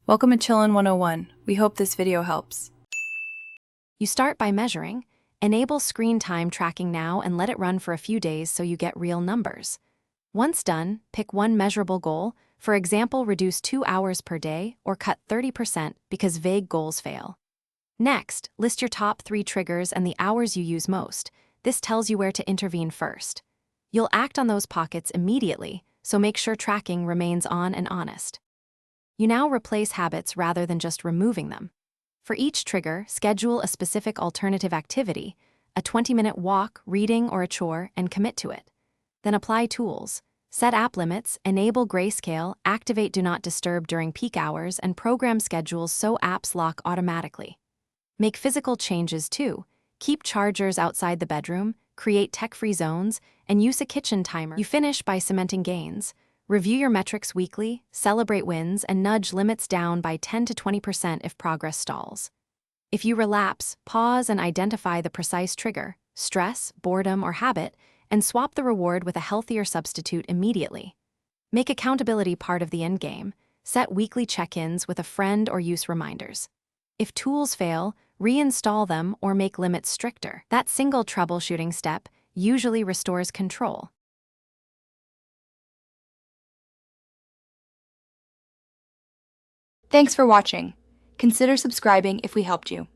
Welcome to Chillin' 101. We hope this video helps. You start by measuring. Enable screen time tracking now and let it run for a few days so you get real numbers. Once done, pick one measurable goal, for example, reduce 2 hours per day or cut 30% because vague goals fail. Next, list your top 3 triggers and the hours you use most. This tells you where to intervene first. You'll act on those pockets immediately, so make sure tracking remains on and honest. You now replace habits rather than just removing them. For each trigger, schedule a specific alternative activity, a 20-minute walk, reading, or a chore, and commit to it. Then apply tools. Set app limits, enable grayscale, activate Do Not Disturb during peak hours, and program schedules so apps lock automatically. Make physical changes too. Keep chargers outside the bedroom, create tech-free zones, and use a kitchen timer. You finish by cementing gains. Review your metrics weekly, celebrate wins, and nudge limits down by 10 to 20% if progress stalls. If you relapse, pause and identify the precise trigger, stress, boredom, or habit, and swap the reward with a healthier substitute immediately. Make accountability part of the endgame. Set weekly check-ins with a friend or use reminders. If tools fail, reinstall them or make limits stricter. That single troubleshooting step usually restores control. Thanks for watching. Consider subscribing if we helped you.